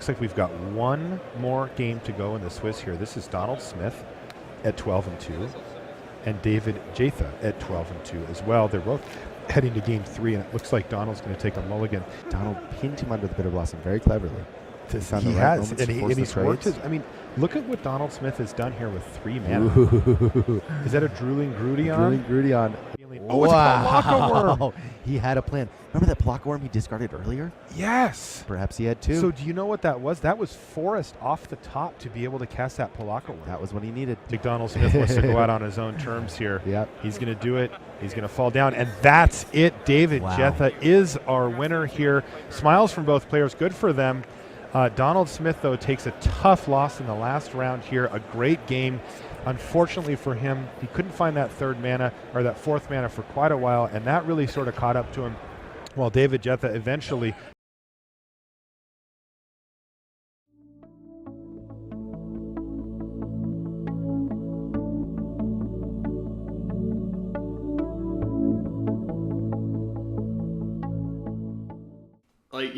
looks like we've got one more game to go in the Swiss here. This is Donald Smith at 12-2 and David Jatha at 12-2 as well. They're both heading to game 3, and it looks like Donald's going to take a mulligan. Donald pinned him under the bitter blossom very cleverly. He has, and he's worked his. I mean, look at what Donald Smith has done here with 3 mana. Is that a Drooling Grudion? Drooling Grudion. Oh, it's a Palaka Worm. He had a plan. Remember that Palaka Worm he discarded earlier? Yes. Perhaps he had 2. So do you know what that was? That was Forest off the top to be able to cast that Palaka Worm. That was what he needed. Donald Smith wants to go out on his own terms here. Yep. He's going to do it. He's going to fall down. And that's it. David Jatha is our winner here. Smiles from both players. Good for them. Donald Smith, though, takes a tough loss in the last round here. A great game. Unfortunately for him, he couldn't find that 4th mana for quite a while, and that really sort of caught up to him. While David Jatha eventually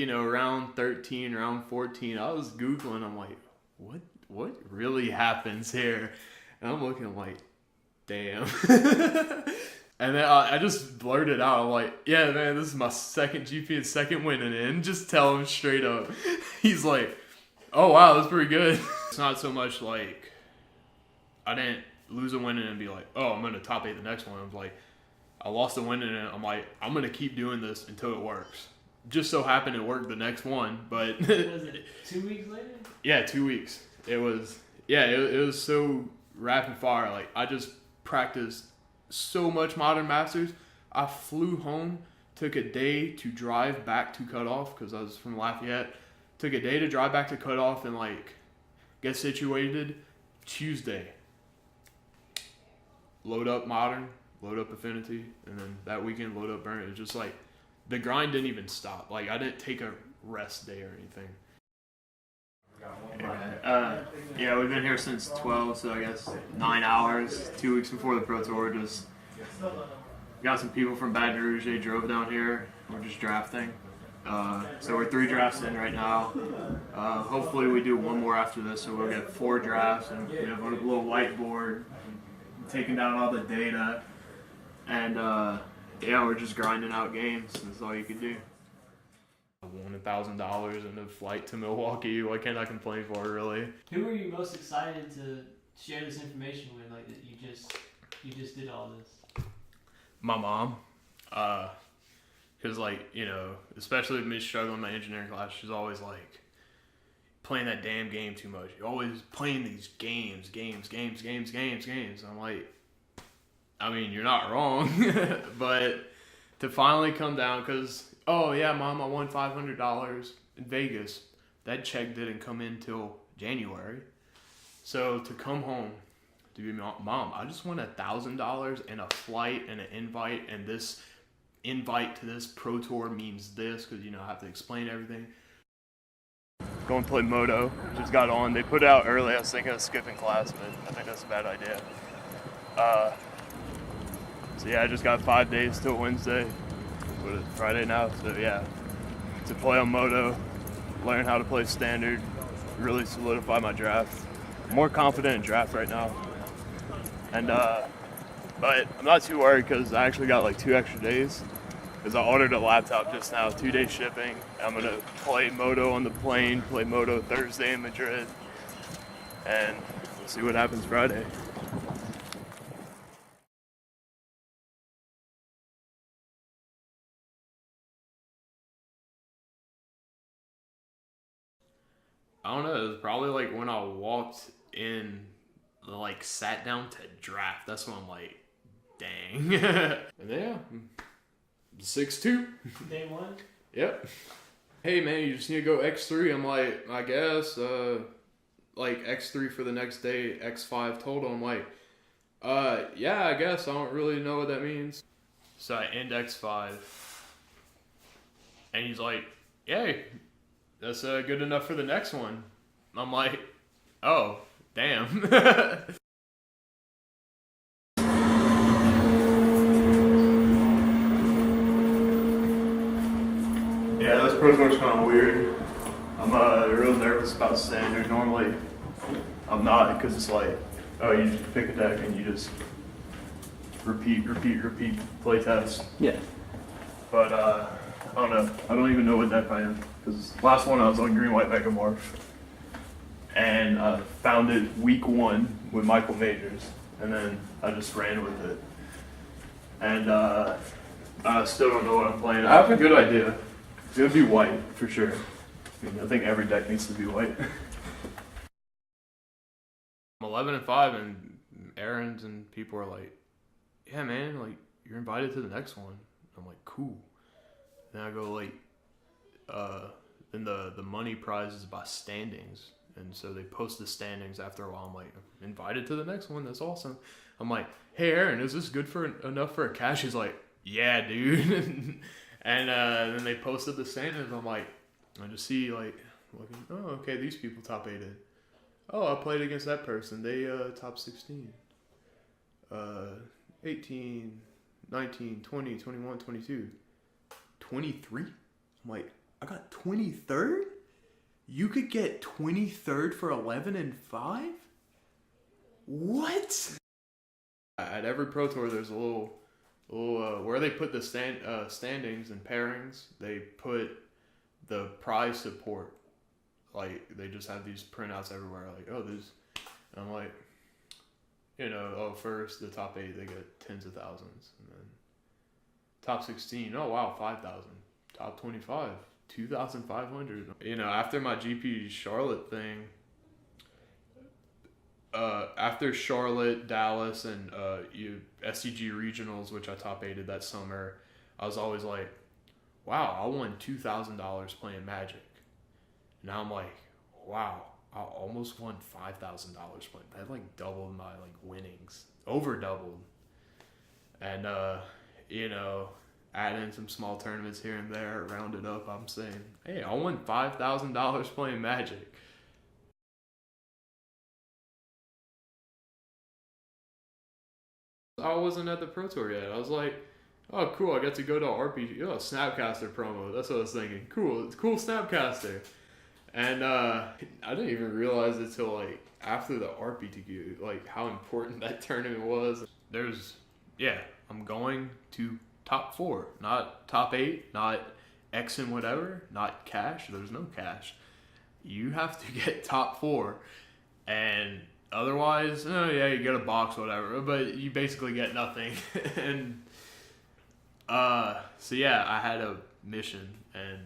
round 13, round 14, I was Googling, I'm like, what really happens here? And I'm looking, I'm like, damn. And then I just blurted out, I'm like, yeah, man, this is my second GP and second winning in. Just tell him straight up. He's like, oh, wow, that's pretty good. It's not so much like I didn't lose a winning and be like, oh, I'm going to top 8 the next one. I'm like, I lost a winning and I'm like, I'm going to keep doing this until it works. Just so happened it worked the next one, but was it 2 weeks later? Yeah, 2 weeks. It was so rapid fire. Like, I just practiced so much Modern Masters. I flew home, took a day to drive back to cutoff because I was from Lafayette. Took a day to drive back to cutoff and get situated. Tuesday, load up Modern, load up Affinity, and then that weekend load up Burn. It was just like the grind didn't even stop. Like, I didn't take a rest day or anything. Yeah, we've been here since 12, so I guess 9 hours, 2 weeks before the Pro Tour. Just got some people from Baton Rouge. They drove down here. We're just drafting. So we're 3 drafts in right now. Hopefully we do one more after this, so we'll get 4 drafts, and we have a little whiteboard taking down all the data. And yeah, we're just grinding out games. That's all you can do. I won $1,000 in a flight to Milwaukee. What can I complain for, really? Who are you most excited to share this information with? Like, that you just did all this. My mom, because especially with me struggling in my engineering class, she's always like playing that damn game too much. You're always playing these games. I'm like, I mean, you're not wrong, but to finally come down, because, oh yeah, Mom, I won $500 in Vegas. That check didn't come in till January. So to come home, to be Mom, I just won $1,000 and a flight and an invite, and this invite to this Pro Tour means this, because, I have to explain everything. Go and play Moto. Just got on. They put it out early. I was thinking of skipping class, but I think that's a bad idea. So yeah, I just got 5 days till Wednesday. What is it, Friday now? So yeah, to play on Moto, learn how to play standard, really solidify my draft. I'm more confident in draft right now. And but I'm not too worried because I actually got 2 extra days. Because I ordered a laptop just now, 2-day shipping. I'm gonna play Moto on the plane, play Moto Thursday in Madrid, and we'll see what happens Friday. I don't know, it was probably when I walked in, sat down to draft. That's when I'm like, dang. And yeah, 6'2". Day 1? Yep. Hey man, you just need to go X3. I'm like, I guess, X3 for the next day, X5 total. I'm like, yeah, I guess. I don't really know what that means. So I end X5. And he's like, yay. That's good enough for the next one. I'm like, oh, damn. Yeah, this Pro Tour's kind of weird. I'm real nervous about standard. Normally, I'm not, because it's like, oh, you just pick a deck and you just repeat, play test. Yeah. But I don't know. I don't even know what deck I am, because last one I was on Green White Megamorph, and found it week 1 with Michael Majors, and then I just ran with it. And I still don't know what I'm playing. I have a good idea. It's gonna be white for sure. I mean, I think every deck needs to be white. I'm 11-5, and errands and people are like, "Yeah, man, like you're invited to the next one." I'm like, "Cool." Then I go like, then the money prize is by standings, and so they post the standings after a while. I'm like, "I'm invited to the next one. That's awesome." I'm like, "Hey, Aaron, is this good for enough for a cash?" He's like, "Yeah, dude." And then they posted the standings. I'm like, I just see like, looking, oh, okay, these people top 8'd. Oh, I played against that person. They top 16. 18, 19, 20, 21, 22. 23? I'm like, I got 23rd? You could get 23rd for 11-5? What? At every Pro Tour, there's a little where they put the standings and pairings. They put the prize support. Like, they just have these printouts everywhere. Like, oh, there's... And I'm like, you know, oh, first, the top 8, they get tens of thousands. And then top 16, oh, wow, 5,000. Top 25, 2,500. You know, after my GP Charlotte thing, after Charlotte, Dallas, and SCG regionals, which I top 8'd that summer, I was always like, wow, I won $2,000 playing Magic. Now I'm like, wow, I almost won $5,000 playing. That like doubled my like winnings, over doubled. And you know, add in some small tournaments here and there, round it up. I'm saying, hey, I won $5,000 playing Magic. I wasn't at the Pro Tour yet. I was like, oh, cool, I got to go to RPG. Oh, Snapcaster promo. That's what I was thinking. Cool, it's cool Snapcaster. And I didn't even realize it till like after the RPTQ, like how important that tournament was. I'm going to top 4, not top 8, not X and whatever, not cash. There's no cash. You have to get top 4, and otherwise, oh yeah, you get a box, whatever, but you basically get nothing. And so yeah, I had a mission, and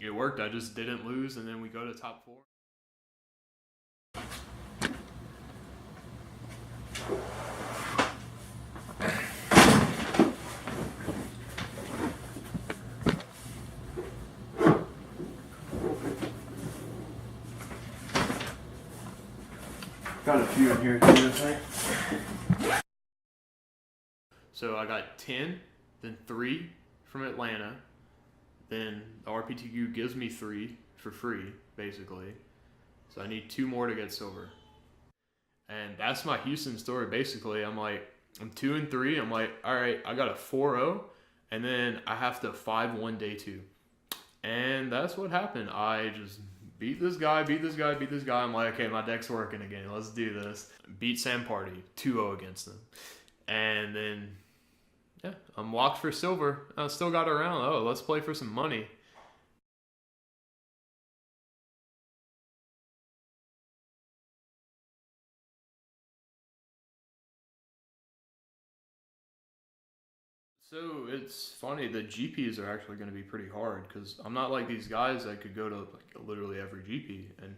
it worked. I just didn't lose, and then we go to top 4. Got a few in here too, I think. So I got 10, then 3 from Atlanta. Then the RPTQ gives me 3 for free, basically. So I need 2 more to get silver. And that's my Houston story, basically. I'm like, I'm 2 and 3. I'm like, all right, I got a 4-0, and then I have to 5-1 day 2. And that's what happened. I just beat this guy. I'm like, okay, my deck's working again. Let's do this. Beat Sam Party, 2-0 against them. And then... yeah, I'm locked for silver. I still got around. Oh, let's play for some money. So it's funny, the GPs are actually going to be pretty hard, because I'm not like these guys that could go to like literally every GP. And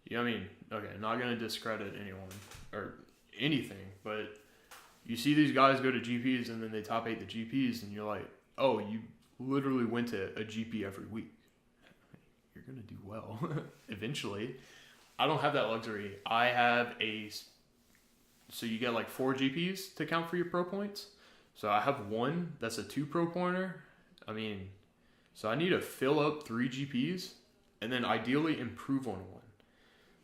yeah, I mean, okay, I'm not going to discredit anyone or anything, but you see these guys go to GPs and then they top 8 the GPs, and you're like, oh, you literally went to a GP every week. You're going to do well eventually. I don't have that luxury. I have so you get like 4 GPs to count for your pro points. So I have 1 that's a 2 pro pointer. I mean, so I need to fill up 3 GPs and then ideally improve on 1.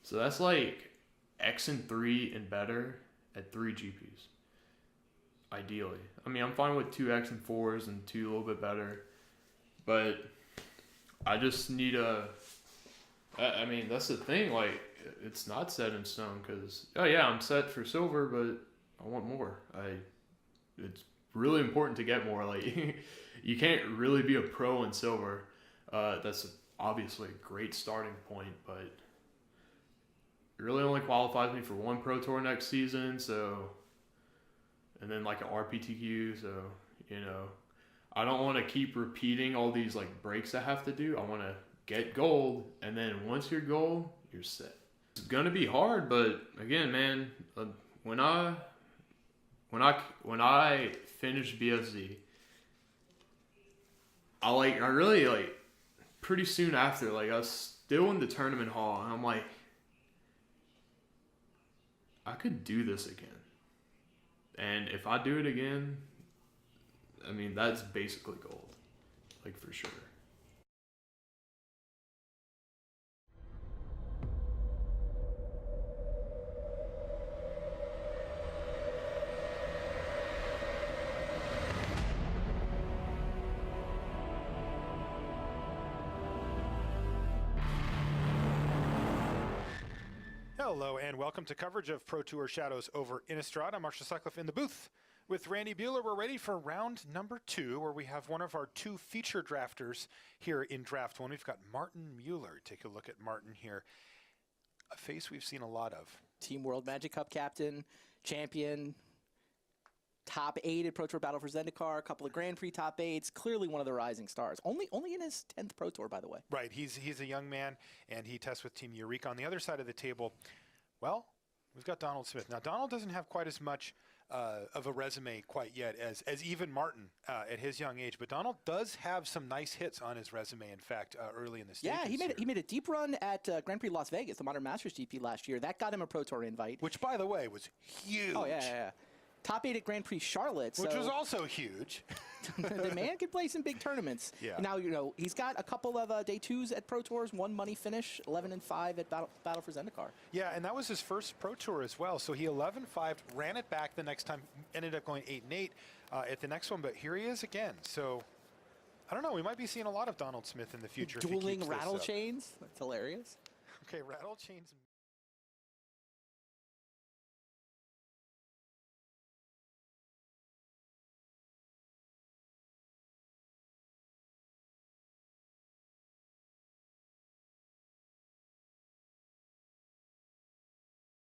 So that's like X and 3 and better at 3 GPs. Ideally. I mean, I'm fine with 2X and 4s and 2 a little bit better. But I just need I mean, that's the thing. Like, it's not set in stone because, oh yeah, I'm set for silver, but I want more. It's really important to get more. Like, you can't really be a pro in silver. That's obviously a great starting point, but it really only qualifies me for one pro tour next season. So, and then like an RPTQ. So, you know, I don't want to keep repeating all these like breaks I have to do. I want to get gold, and then once you're gold, you're set. It's gonna be hard, but again, man, when I finished BFZ, I really like pretty soon after, like I was still in the tournament hall, and I'm like, I could do this again, and if I do it again, I mean that's basically gold, like for sure. Hello and welcome to coverage of Pro Tour Shadows over Innistrad. I'm Marshall Sutcliffe in the booth with Randy Bueller. We're ready for round number 2, where we have one of our 2 feature drafters here in draft 1. We've got Martin Mueller. Take a look at Martin here. A face we've seen a lot of. Team World Magic Cup captain, champion, top 8 at Pro Tour Battle for Zendikar, a couple of Grand Prix top 8s, clearly one of the rising stars. Only in his 10th Pro Tour, by the way. Right, he's a young man, and he tests with Team Eureka. On the other side of the table, well, we've got Donald Smith. Now, Donald doesn't have quite as much of a resume quite yet as even Martin at his young age, but Donald does have some nice hits on his resume, in fact, early in the stages. Yeah, he made a deep run at Grand Prix Las Vegas, the Modern Masters GP last year. That got him a Pro Tour invite. Which, by the way, was huge. Oh, yeah. Top 8 at Grand Prix Charlotte. Which was also huge. The man can play some big tournaments. Yeah. Now, you know, he's got a couple of day 2s at Pro Tours, 1 money finish, 11-5 at Battle for Zendikar. Yeah, and that was his first Pro Tour as well. So he 11-5'd, ran it back the next time, ended up going 8-8 at the next one. But here he is again. So I don't know. We might be seeing a lot of Donald Smith in the future. Dueling rattle chains. That's hilarious. Okay, rattle chains.